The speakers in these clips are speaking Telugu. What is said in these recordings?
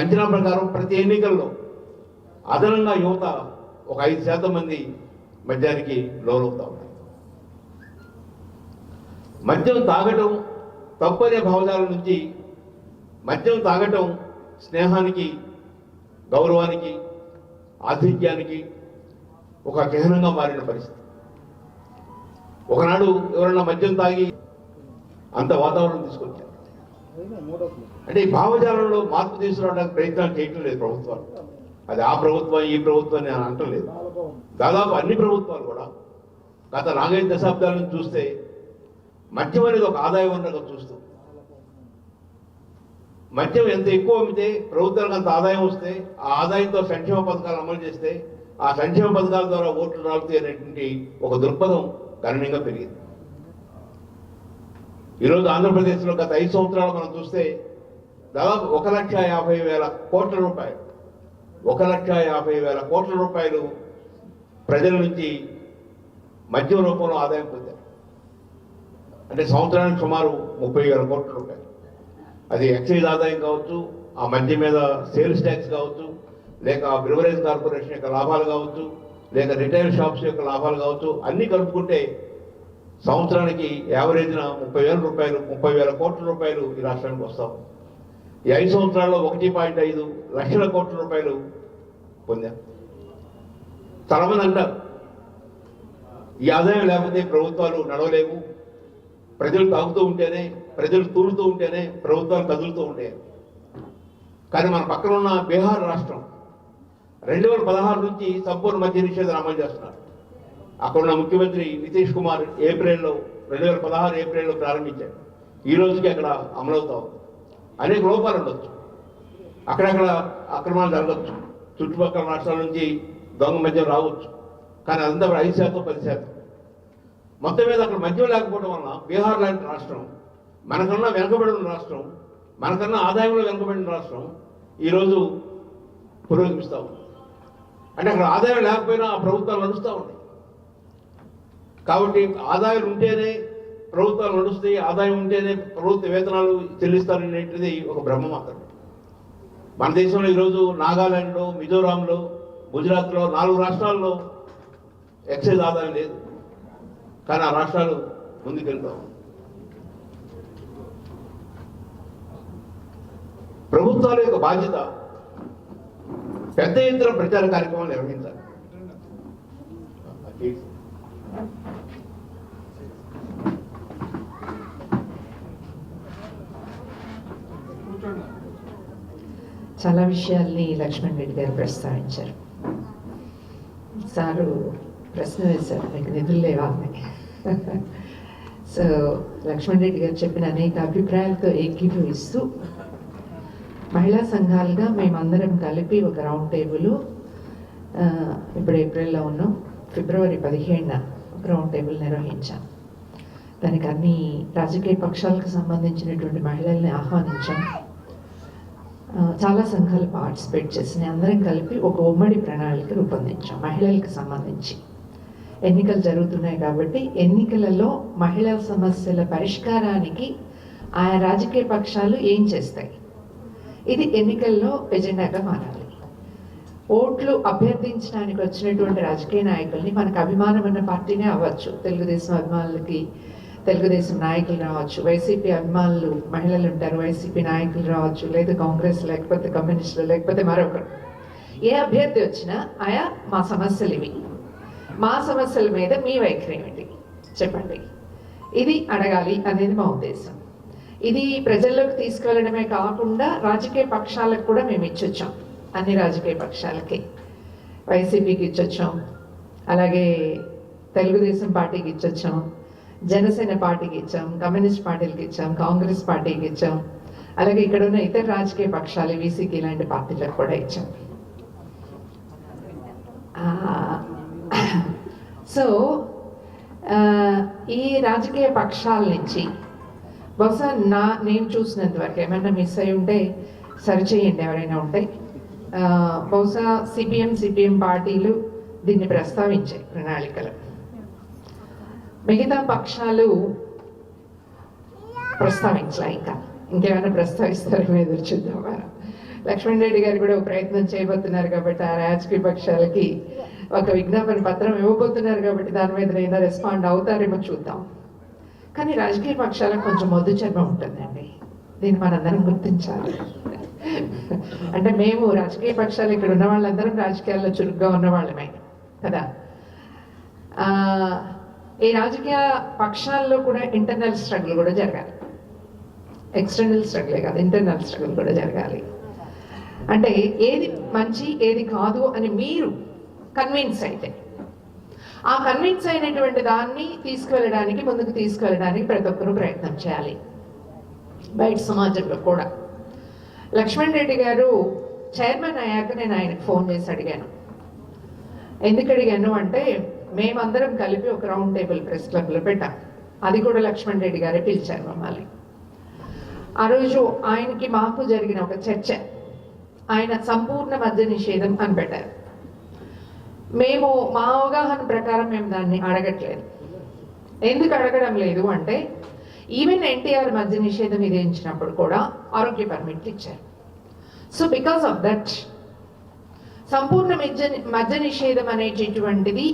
అంచనా ప్రకారం ప్రతి ఎన్నికల్లో అదనంగా యువత ఒక 5% మంది మద్యానికి లోనవుతా ఉన్నారు. మద్యం తాగటం తప్పనే భావజాలం నుంచి మద్యం తాగటం స్నేహానికి, గౌరవానికి, ఆతిథ్యానికి ఒక చిహ్నంగా మారిన పరిస్థితి. ఒకనాడు ఎవరన్నా మద్యం తాగి అంత వాతావరణం తీసుకొచ్చారు. అంటే ఈ భావజాలంలో మార్పు తీసుకురావడానికి ప్రయత్నాలు చేయటం లేదు ప్రభుత్వాలు. అది ఆ ప్రభుత్వం ఈ ప్రభుత్వం అని అంటలేదు. దాదాపు అన్ని ప్రభుత్వాలు కూడా గత 4-5 దశాబ్దాల నుంచి చూస్తే మద్యం అనేది ఒక ఆదాయ వనరుగా చూస్తూ, మద్యం ఎంత ఎక్కువ అమ్మితే ప్రభుత్వానికి అంత ఆదాయం వస్తే ఆ ఆదాయంతో సంక్షేమ పథకాలు అమలు చేస్తే ఆ సంక్షేమ పథకాల ద్వారా ఓట్లు రాలుతాయి అనేటువంటి ఒక దృక్పథం గణనీయంగా పెరిగింది. ఈరోజు ఆంధ్రప్రదేశ్లో గత 5 సంవత్సరాలు మనం చూస్తే దాదాపు 1,50,000 కోట్ల రూపాయలు 1,50,000 కోట్ల రూపాయలు ప్రజల నుంచి మద్యం రూపంలో ఆదాయం పొందారు. అంటే సంవత్సరానికి సుమారు 30,000 కోట్ల రూపాయలు. అది ఎక్సైజ్ ఆదాయం కావచ్చు, ఆ మద్యం మీద సేల్స్ ట్యాక్స్ కావచ్చు, లేక బ్రివరేజ్ కార్పొరేషన్ యొక్క లాభాలు కావచ్చు, లేక రిటైల్ షాప్స్ యొక్క లాభాలు కావచ్చు, అన్నీ కలుపుకుంటే సంవత్సరానికి యావరేజ్న 30,000 రూపాయలు 30,000 కోట్ల రూపాయలు ఈ రాష్ట్రానికి వస్తాం. ఈ 5 సంవత్సరాల్లో 1.5 లక్షల కోట్ల రూపాయలు పొందాం. చాలామంది అంటారు ఈ ఆదాయం లేకపోతే ప్రభుత్వాలు నడవలేవు, ప్రజలు తాగుతూ ఉంటేనే, ప్రజలు తూలుతూ ఉంటేనే ప్రభుత్వాలు కదులుతూ ఉంటాయి. కానీ మన పక్కన ఉన్న బీహార్ రాష్ట్రం 2016 నుంచి సంపూర్ణ మద్య నిషేధం అమలు చేస్తున్నారు. అక్కడున్న ముఖ్యమంత్రి నితీష్ కుమార్ 2016 ఏప్రిల్లో ప్రారంభించారు. ఈ రోజుకి అక్కడ అమలవుతా ఉంది. అనేక లోపాలు ఉండొచ్చు, అక్కడక్కడ అక్రమాలు జరగచ్చు, చుట్టుపక్కల రాష్ట్రాల నుంచి దొంగ మద్యం రావచ్చు. కానీ అదంతా 5% 10%. మొత్తం మీద అక్కడ మద్యం లేకపోవడం వలన బీహార్ లాంటి రాష్ట్రం, మనకన్నా వెనుకబడిన రాష్ట్రం, మనకన్నా ఆదాయంలో వెనుకబడిన రాష్ట్రం ఈరోజు పురోగమిస్తూ ఉంది. అంటే అక్కడ ఆదాయం లేకపోయినా ఆ ప్రభుత్వాలు నడుస్తూ ఉన్నాయి. కాబట్టి ఆదాయాలు ఉంటేనే ప్రభుత్వాలు నడుస్తాయి, ఆదాయం ఉంటేనే ప్రభుత్వ వేతనాలు చెల్లిస్తారనేటిది ఒక బ్రహ్మ మాత్రమే. మన దేశంలో ఈరోజు నాగాలాండ్లో, మిజోరాంలో, గుజరాత్లో 4 రాష్ట్రాల్లో ఎక్సైజ్ ఆదాయం లేదు. కానీ ఆ రాష్ట్రాలు ముందుకెళ్తాం. ప్రభుత్వాల యొక్క బాధ్యత పెద్ద ఎత్తున ప్రచార కార్యక్రమాలు నిర్వహించాలి. చాలా విషయాల్ని లక్ష్మణ్ రెడ్డి గారు ప్రస్తావించారు. సారు ప్రశ్న వేశారు, మీకు నిధులు లేవా అని. సో లక్ష్మణ్ రెడ్డి గారు చెప్పిన అనేక అభిప్రాయాలతో ఏకీభవిస్తూ మహిళా సంఘాలుగా మేమందరం కలిపి ఒక రౌండ్ టేబుల్ ఇప్పుడు ఏప్రిల్లో ఉన్నాం, ఫిబ్రవరి 15న ఒక రౌండ్ టేబుల్ నిర్వహించాం. దానికి అన్ని రాజకీయ పక్షాలకు సంబంధించినటువంటి మహిళల్ని ఆహ్వానించాం. చాలా సంఘాలు పార్టిసిపేట్ చేసినాయి. అందరం కలిపి ఒక ఉమ్మడి ప్రణాళిక రూపొందించాం మహిళలకు సంబంధించి. ఎన్నికలు జరుగుతున్నాయి కాబట్టి ఎన్నికలలో మహిళల సమస్యల పరిష్కారానికి ఆయా రాజకీయ పక్షాలు ఏం చేస్తాయి, ఇది ఎన్నికల్లో ఎజెండాగా మారాలి. ఓట్లు అభ్యర్థించడానికి వచ్చినటువంటి రాజకీయ నాయకుల్ని, మనకు అభిమానం ఉన్న పార్టీనే అవ్వచ్చు, తెలుగుదేశం అభిమానులకి తెలుగుదేశం నాయకులు రావచ్చు, వైసీపీ అభిమానులు మహిళలు ఉంటారు, వైసీపీ నాయకులు రావచ్చు, లేదా కాంగ్రెస్, లేకపోతే కమ్యూనిస్టులు, లేకపోతే మరొకరు. ఏ అభ్యర్థి వచ్చినా ఆయా మా సమస్యలు ఇవి, మా సమస్యల మీద మీ వైఖరి ఏమిటి చెప్పండి, ఇది అడగాలి అనేది మా ఉద్దేశం. ఇది ప్రజల్లోకి తీసుకువెళ్ళడమే కాకుండా రాజకీయ పక్షాలకు కూడా మేము ఇచ్చొచ్చాం. అన్ని రాజకీయ పక్షాలకి, వైసీపీకి ఇచ్చొచ్చాం, అలాగే తెలుగుదేశం పార్టీకి ఇచ్చొచ్చాం, జనసేన పార్టీకి ఇచ్చాం, కమ్యూనిస్ట్ పార్టీలకు ఇచ్చాం, కాంగ్రెస్ పార్టీకి ఇచ్చాం, అలాగే ఇక్కడ ఉన్న ఇతర రాజకీయ పక్షాలు వీసీకి ఇలాంటి పార్టీలకు కూడా ఇచ్చాం. సో ఈ రాజకీయ పక్షాల నుంచి బహుశా నేను చూసినంత వరకు ఏమైనా మిస్ అయి ఉంటే సరిచేయండి ఎవరైనా ఉంటే. బహుశా సిపిఎం పార్టీలు దీన్ని ప్రస్తావించాయి ప్రణాళికలు. మిగతా పక్షాలు ప్రస్తావించలే. ఇంకేమైనా ప్రస్తావిస్తారో ఎదురు చూద్దాం. లక్ష్మణ్ రెడ్డి గారు కూడా ఒక ప్రయత్నం చేయబోతున్నారు కాబట్టి ఆ రాజకీయ పక్షాలకి ఒక విజ్ఞాపన పత్రం ఇవ్వబోతున్నారు కాబట్టి దాని మీద ఏదైనా రెస్పాండ్ అవుతారేమో చూద్దాం. కానీ రాజకీయ పక్షాలకు కొంచెం మొద్దు చర్మం ఉంటుందండి, దీన్ని మనందరం గుర్తించాలి. అంటే మేము రాజకీయ పక్షాలు ఇక్కడ ఉన్న వాళ్ళందరం రాజకీయాల్లో చురుగ్గా ఉన్న వాళ్ళమే కదా. ఈ రాజకీయ పక్షాల్లో కూడా ఇంటర్నల్ స్ట్రగుల్ కూడా జరగాలి, ఎక్స్టర్నల్ స్ట్రగులే కాదు ఇంటర్నల్ స్ట్రగుల్ కూడా జరగాలి. అంటే ఏది మంచి ఏది కాదు అని మీరు కన్విన్స్ అయితే ఆ కన్విన్స్ అయినటువంటి దాన్ని తీసుకువెళ్ళడానికి ముందుకు తీసుకువెళ్ళడానికి ప్రతి ఒక్కరూ ప్రయత్నం చేయాలి బయట సమాజంలో కూడా. లక్ష్మణ్ రెడ్డి గారు చైర్మన్ అయ్యాక నేను ఆయనకు ఫోన్ చేసి అడిగాను. ఎందుకు అడిగాను అంటే మేమందరం కలిపి ఒక రౌండ్ టేబుల్ ప్రెస్ క్లబ్లో పెట్టాం, అది కూడా లక్ష్మణ్ రెడ్డి గారే పిలిచారు మమ్మల్ని. ఆ రోజు ఆయనకి మాకు జరిగిన ఒక చర్చ, ఆయన సంపూర్ణ మద్య నిషేధం అని పెట్టారు. మేము మా అవగాహన ప్రకారం మేము దాన్ని అడగట్లేదు. ఎందుకు అడగడం లేదు అంటే ఈవెన్ ఎన్టీఆర్ మద్య నిషేధం విధించినప్పుడు కూడా ఆరోగ్య పర్మిట్లు ఇచ్చారు. సో బికాస్ ఆఫ్ దట్ సంపూర్ణ మద్య నిషేధం అనేటటువంటిది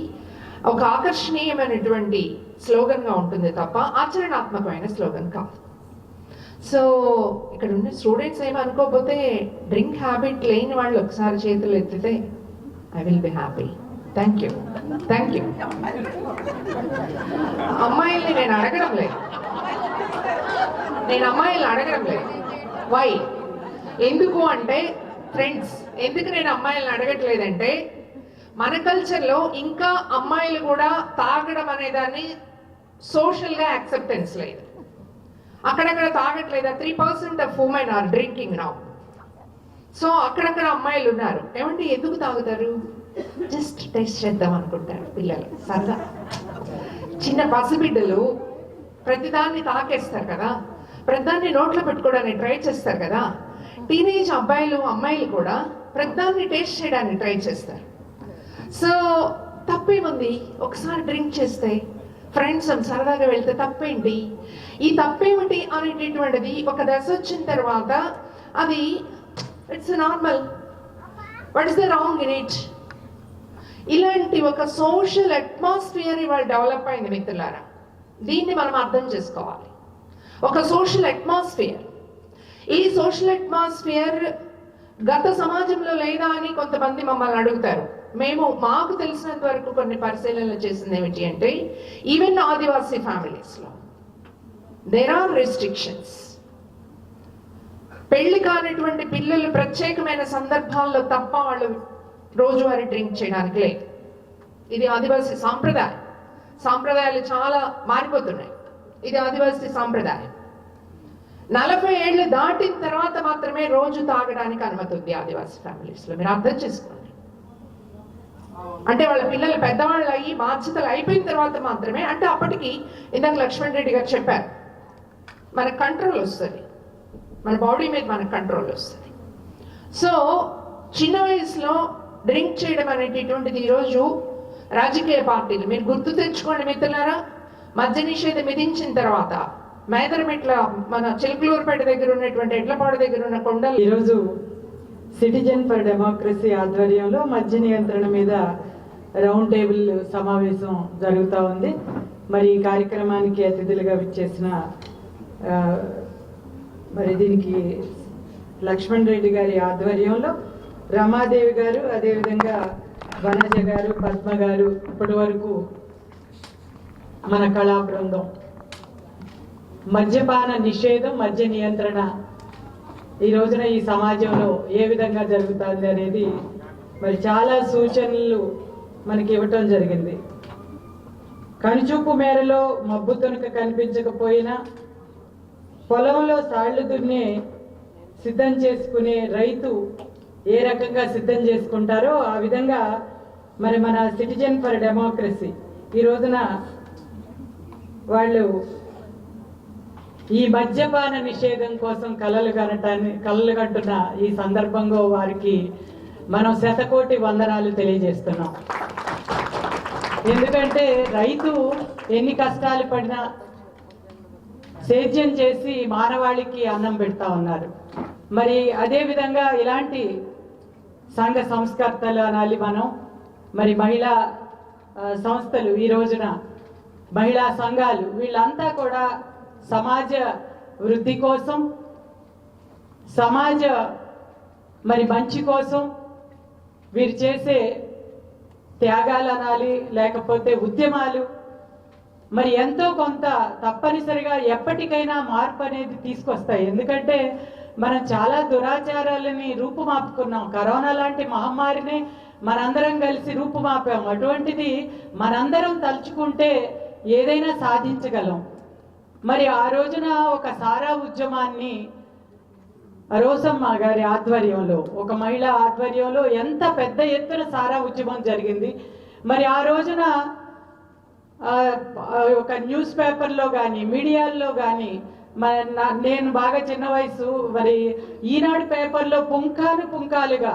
ఒక ఆకర్షణీయమైనటువంటి స్లోగన్గా ఉంటుంది తప్ప ఆచరణాత్మకమైన స్లోగన్ కాదు. సో ఇక్కడ ఉన్న స్టూడెంట్స్ ఏమనుకోకపోతే డ్రింక్ హ్యాబిట్ లేని వాళ్ళు ఒకసారి చేతులు ఎత్తితే I will be happy. Thank you, thank you. అమ్మాయిల్ని నేను అడగడం లేదు, వై ఎందుకు అంటే ఫ్రెండ్స్, ఎందుకు నేను అమ్మాయిలను అడగట్లేదంటే మన కల్చర్లో ఇంకా అమ్మాయిలు కూడా తాగడం అనేదాన్ని సోషల్గా యాక్సెప్టెన్స్ లేదు. అక్కడక్కడ తాగట్లేదా? 3% of women are drinking now. So అక్కడక్కడ అమ్మాయిలు ఉన్నారు. ఏమంటే ఎందుకు తాగుతారు? జస్ట్ టేస్ట్ చేద్దాం అనుకుంటారు పిల్లలు, సరదా. చిన్న పసిబిడ్డలు ప్రతిదాన్ని తాకేస్తారు కదా, ప్రతిదాన్ని నోట్లో పెట్టుకోవడానికి ట్రై చేస్తారు కదా. టీనేజ్ అబ్బాయిలు అమ్మాయిలు కూడా ప్రతిదాన్ని టేస్ట్ చేయడానికి ట్రై చేస్తారు. సో తప్పేముంది? ఒకసారి డ్రింక్ చేస్తే ఫ్రెండ్స్ సరదాగా వెళ్తే తప్పేంటి? ఈ తప్పేమిటి అనేటటువంటిది ఒక దశ వచ్చిన తర్వాత అది it's normal. What is the wrong in it? ఇలాంటి ఒక సోషల్ అట్మాస్ఫియర్ ఇవాళ డెవలప్ అయింది మిత్రులారా. దీన్ని మనం అర్థం చేసుకోవాలి. ఒక సోషల్ అట్మాస్ఫియర్, ఈ సోషల్ అట్మాస్ఫియర్ గత సమాజంలో లేదా అని కొంతమంది మమ్మల్ని అడుగుతారు. మాకు తెలిసినంత వరకు కొన్ని పరిశీలనలు చేసింది ఏమిటి అంటే ఈవెన్ ఆదివాసీ ఫ్యామిలీస్లో దేర్ ఆర్ రెస్ట్రిక్షన్స్. పెళ్లి కానిటువంటి పిల్లలు ప్రత్యేకమైన సందర్భాల్లో తప్ప వాళ్ళు రోజువారీ డ్రింక్ చేయడానికి లేదు. ఇది ఆదివాసీ సాంప్రదాయాలు చాలా మారిపోతున్నాయి. ఇది ఆదివాసీ సాంప్రదాయం. 40 ఏళ్ళు దాటిన తర్వాత మాత్రమే రోజు తాగడానికి అనుమతి ఉంది ఆదివాసీ ఫ్యామిలీస్లో. మీరు అర్థం చేసుకోండి. అంటే వాళ్ళ పిల్లలు పెద్దవాళ్ళు అయ్యి బాధ్యతలు అయిపోయిన తర్వాత మాత్రమే. అంటే అప్పటికి ఇందాక లక్ష్మణ్ రెడ్డి గారు చెప్పారు, మనకు కంట్రోల్ వస్తుంది, మన బాడీ మీద మనకు కంట్రోల్ వస్తుంది. సో చిన్న వయసులో డ్రింక్ చేయడం అనేటటువంటిది ఈరోజు రాజకీయ పార్టీలు, మీరు గుర్తు తెచ్చుకోండి మిత్రులారా, మద్య నిషేధం విధించిన తర్వాత మేదరమెట్ల మన చిలుకలూరుపేట దగ్గర ఉన్నటువంటి ఎడ్లపాడు దగ్గర ఉన్న కొండలు ఈరోజు సిటిజన్ ఫర్ డెమోక్రసీ ఆధ్వర్యంలో మద్య నియంత్రణ మీద రౌండ్ టేబుల్ సమావేశం జరుగుతూ ఉంది. మరి ఈ కార్యక్రమానికి అతిథులుగా విచ్చేసిన మరి దీనికి లక్ష్మణ్ రెడ్డి గారి ఆధ్వర్యంలో రమాదేవి గారు, అదేవిధంగా వనజ గారు, పద్మ గారు, ఇప్పటి వరకు మన కళా బృందం మద్యపాన నిషేధం, మద్య నియంత్రణ ఈ రోజున ఈ సమాజంలో ఏ విధంగా జరుగుతుంది అనేది మరి చాలా సూచనలు మనకి ఇవ్వటం జరిగింది. కనుచూపు మేరలో మబ్బు తొనక కనిపించకపోయినా పొలంలో సాళ్లు దున్నే సిద్ధం చేసుకునే రైతు ఏ రకంగా సిద్ధం చేసుకుంటారో ఆ విధంగా మరి మన సిటిజన్ ఫర్ డెమోక్రసీ ఈ రోజున వాళ్ళు ఈ మద్యపాన నిషేధం కోసం కలలు కంటున్న ఈ సందర్భంగా వారికి మనం శతకోటి వందనాలు తెలియజేస్తున్నాం. ఎందుకంటే రైతు ఎన్ని కష్టాలు పడినా సేద్యం చేసి మానవాళికి అన్నం పెడతా ఉన్నారు. మరి అదేవిధంగా ఇలాంటి సంఘ సంస్కర్తలు అనాలి మనం, మరి మహిళా సంస్థలు, ఈ రోజున మహిళా సంఘాలు, వీళ్ళంతా కూడా సమాజ వృద్ధి కోసం, సమాజ మరి మంచి కోసం వీరు చేసే త్యాగాలు అనాలి, లేకపోతే ఉద్యమాలు మరి ఎంతో కొంత తప్పనిసరిగా ఎప్పటికైనా మార్పు అనేది తీసుకొస్తాయి. ఎందుకంటే మనం చాలా దురాచారాలని రూపుమాపుకున్నాం. కరోనా లాంటి మహమ్మారిని మనందరం కలిసి రూపుమాపాం. అటువంటిది మనందరం తలుచుకుంటే ఏదైనా సాధించగలం. మరి ఆ రోజున ఒక సారా ఉద్యమాన్ని రోసమ్మ గారి ఆధ్వర్యంలో, ఒక మహిళ ఆధ్వర్యంలో ఎంత పెద్ద ఎత్తున సారా ఉద్యమం జరిగింది. మరి ఆ రోజున ఒక న్యూస్ పేపర్లో కానీ మీడియాల్లో కానీ నేను బాగా చిన్న వయసు, మరి ఈనాడు పేపర్లో పుంకాలుగా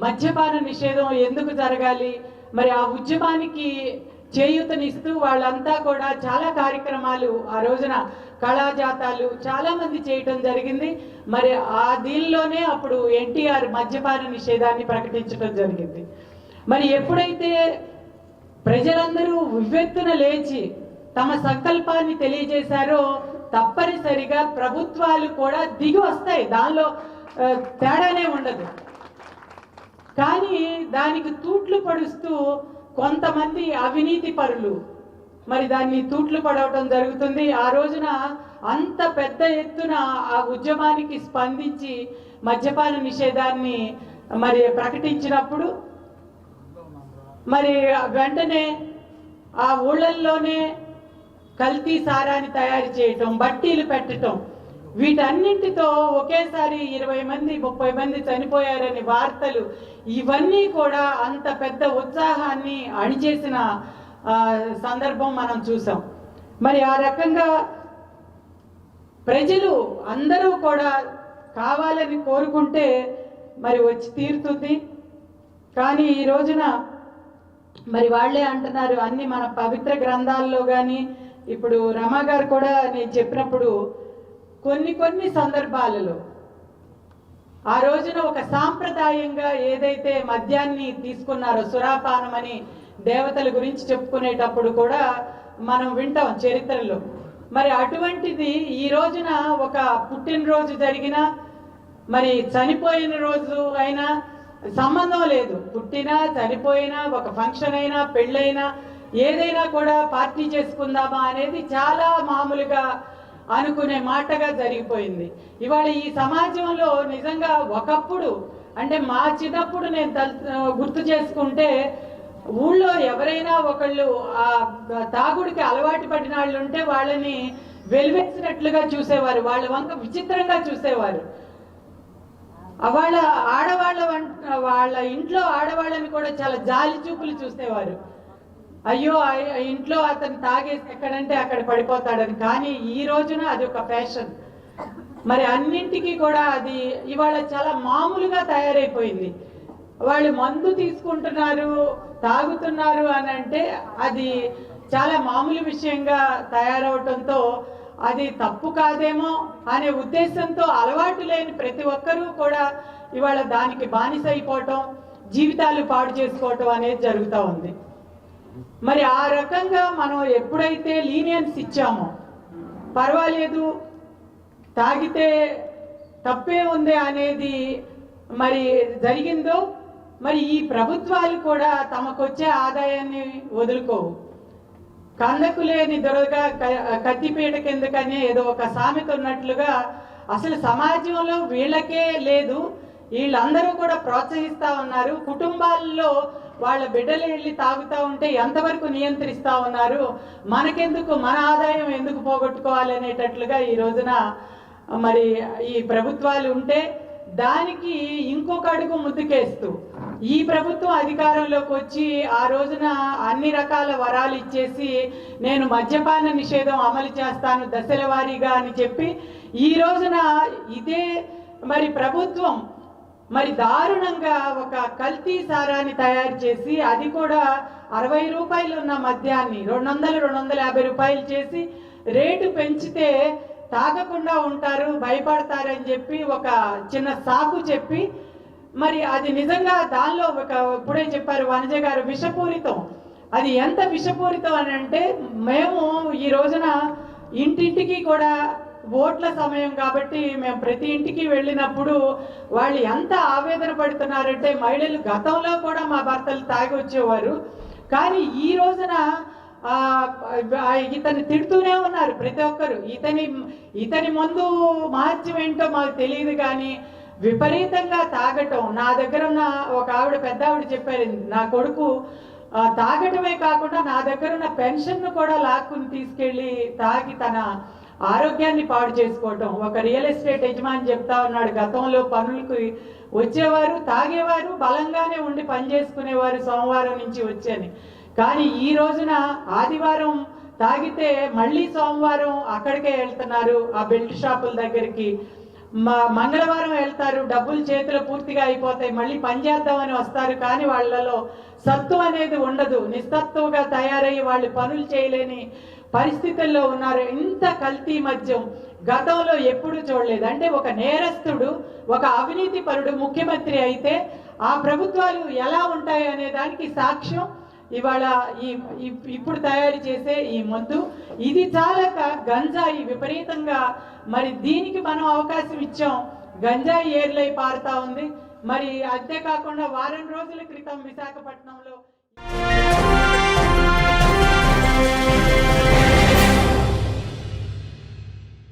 మద్యపాన నిషేధం ఎందుకు జరగాలి, మరి ఆ ఉద్యమానికి చేయూతనిస్తూ వాళ్ళంతా కూడా చాలా కార్యక్రమాలు ఆ రోజున కళాజాతాలు చాలా మంది చేయటం జరిగింది. మరి ఆ దీనిలోనే అప్పుడు ఎన్టీఆర్ మద్యపాన నిషేధాన్ని ప్రకటించడం జరిగింది. మరి ఎప్పుడైతే ప్రజలందరూ ఉవ్వెత్తున లేచి తమ సంకల్పాన్ని తెలియజేశారో తప్పనిసరిగా ప్రభుత్వాలు కూడా దిగి వస్తాయి, దానిలో తేడానే ఉండదు. కానీ దానికి తూట్లు పడుస్తూ కొంతమంది అవినీతి పరులు మరి దాన్ని తూట్లు పడవటం జరుగుతుంది. ఆ రోజున అంత పెద్ద ఎత్తున ఆ ఉద్యమానికి స్పందించి మద్యపాన నిషేధాన్ని మరి ప్రకటించినప్పుడు మరి వెంటనే ఆ ఊళ్ళల్లోనే కల్తీ సారాన్ని తయారు చేయటం, బట్టీలు పెట్టడం, వీటన్నింటితో ఒకేసారి 20 మంది 30 మంది చనిపోయారని వార్తలు, ఇవన్నీ కూడా అంత పెద్ద ఉత్సాహాన్ని అణిచేసిన సందర్భం మనం చూసాం. మరి ఆ రకంగా ప్రజలు అందరూ కూడా కావాలని కోరుకుంటే మరి వచ్చి తీరుతుంది. కానీ ఈ రోజున మరి వాళ్ళే అంటున్నారు, అన్ని మన పవిత్ర గ్రంథాల్లో కానీ, ఇప్పుడు రమా గారు కూడా నేను చెప్పినప్పుడు కొన్ని సందర్భాలలో ఆ రోజున ఒక సాంప్రదాయంగా ఏదైతే మద్యాన్ని తీసుకున్నారో, సురాపానం అని దేవతల గురించి చెప్పుకునేటప్పుడు కూడా మనం వింటాం చరిత్రలో. మరి అటువంటిది ఈ రోజున ఒక పుట్టినరోజు జరిగినా, మరి చనిపోయిన రోజు అయినా సంబంధం లేదు, పుట్టినా చనిపోయినా, ఒక ఫంక్షన్ అయినా పెళ్ళైనా ఏదైనా కూడా పార్టీ చేసుకుందామా అనేది చాలా మామూలుగా అనుకునే మాటగా జరిగిపోయింది. ఇవాళ ఈ సమాజంలో నిజంగా ఒకప్పుడు, అంటే మా చిన్నప్పుడు నేను గుర్తు చేసుకుంటే ఊళ్ళో ఎవరైనా ఒకళ్ళు ఆ తాగుడికి అలవాటు పడిన వాళ్ళు ఉంటే వాళ్ళని వెలివేసినట్లుగా చూసేవారు, వాళ్ళ వంక విచిత్రంగా చూసేవారు. వాళ్ళ ఇంట్లో ఆడవాళ్ళని కూడా చాలా జాలి చూపులు చూసేవారు. అయ్యో ఇంట్లో అతను తాగేసి ఎక్కడంటే అక్కడ పడిపోతాడని. కానీ ఈ రోజున అది ఒక ఫ్యాషన్. మరి అన్నింటికి కూడా అది ఇవాళ చాలా మామూలుగా తయారైపోయింది. వాళ్ళు మందు తీసుకుంటున్నారు, తాగుతున్నారు అని అంటే అది చాలా మామూలు విషయంగా తయారవటంతో అది తప్పు కాదేమో అనే ఉద్దేశంతో అలవాటు లేని ప్రతి ఒక్కరూ కూడా ఇవాళ దానికి బానిస అయిపోవటం, జీవితాలు పాడు చేసుకోవటం అనేది జరుగుతూ ఉంది. మరి ఆ రకంగా మనం ఎప్పుడైతే లీనియన్స్ ఇచ్చామో, పర్వాలేదు తాగితే తప్పే ఉంది అనేది మరి జరిగిందో, మరి ఈ ప్రభుత్వాలు కూడా తమకొచ్చే ఆదాయాన్ని వదులుకోవు. కందకు లేని దొరగా కత్తిపీట కిందకనే ఏదో ఒక సామెత ఉన్నట్లుగా అసలు సమాజంలో వీళ్ళకే లేదు, వీళ్ళందరూ కూడా ప్రోత్సహిస్తూ ఉన్నారు. కుటుంబాల్లో వాళ్ళ బిడ్డలు వెళ్ళి తాగుతూ ఉంటే ఎంతవరకు నియంత్రిస్తూ ఉన్నారు, మనకెందుకు, మన ఆదాయం ఎందుకు పోగొట్టుకోవాలి అనేటట్లుగా ఈ రోజున మరి ఈ ప్రభుత్వాలు ఉంటే దానికి ఇంకొక అడుగు ముందుకేస్తూ ఈ ప్రభుత్వం అధికారంలోకి వచ్చి ఆ రోజున అన్ని రకాల వరాలు ఇచ్చేసి నేను మద్యపాన నిషేధం అమలు చేస్తాను దశల వారీగా అని చెప్పి ఈ రోజున ఇదే మరి ప్రభుత్వం మరి దారుణంగా ఒక కల్తీ సారాన్ని తయారు చేసి అది కూడా 60 రూపాయలు ఉన్న మద్యాన్ని 200-250 రూపాయలు చేసి రేటు పెంచితే తాగకుండా ఉంటారు, భయపడతారని చెప్పి ఒక చిన్న సాకు చెప్పి, మరి అది నిజంగా దానిలో ఇప్పుడే చెప్పారు వనజ గారు, విషపూరితం. అది ఎంత విషపూరితం అని అంటే, మేము ఈ రోజున ఇంటింటికి కూడా ఓట్ల సమయం కాబట్టి మేము ప్రతి ఇంటికి వెళ్ళినప్పుడు వాళ్ళు ఎంత ఆవేదన పడుతున్నారంటే, మహిళలు గతంలో కూడా మా భర్తలు తాగి వచ్చేవారు, కానీ ఈ రోజున ఇతన్ని తిడుతూనే ఉన్నారు ప్రతి ఒక్కరు. ఇతని ముందు మహత్యం ఏంటో మాకు తెలియదు, కానీ విపరీతంగా తాగటం. నా దగ్గర ఉన్న ఒక ఆవిడ, పెద్ద ఆవిడ చెప్పారు, నా కొడుకు తాగటమే కాకుండా నా దగ్గర ఉన్న పెన్షన్ కూడా లాక్కుని తీసుకెళ్లి తాగి తన ఆరోగ్యాన్ని పాడు చేసుకోవటం. ఒక రియల్ ఎస్టేట్ యజమాని చెప్తా ఉన్నాడు, గతంలో పనులకు వచ్చేవారు, తాగేవారు, బలంగానే ఉండి పని చేసుకునేవారు సోమవారం నుంచి వచ్చని, కానీ ఈ రోజున ఆదివారం తాగితే మళ్ళీ సోమవారం అక్కడికే వెళ్తున్నారు, ఆ బెల్ట్ షాపుల దగ్గరికి. మంగళవారం వెళ్తారు, డబ్బులు చేతిలో పూర్తిగా అయిపోతాయి, మళ్ళీ పని చేద్దామని వస్తారు, కానీ వాళ్ళలో సత్తు అనేది ఉండదు. నిస్సత్తుగా తయారయ్యి వాళ్ళు పనులు చేయలేని పరిస్థితుల్లో ఉన్నారు. ఇంత కల్తీ మద్యం గతంలో ఎప్పుడు చూడలేదు. అంటే ఒక నేరస్తుడు, ఒక అవినీతి పరుడు ముఖ్యమంత్రి అయితే ఆ ప్రభుత్వాలు ఎలా ఉంటాయి అనే దానికి సాక్ష్యం ఇవాళ ఇప్పుడు తయారు చేసే ఈ మందు. ఇది చాలా గంజాయి విపరీతంగా, మరి దీనికి మనం అవకాశం ఇచ్చాం, గంజాయి ఏర్లై పారుతా ఉంది. మరి అంతేకాకుండా వారం రోజుల క్రితం విశాఖపట్నంలో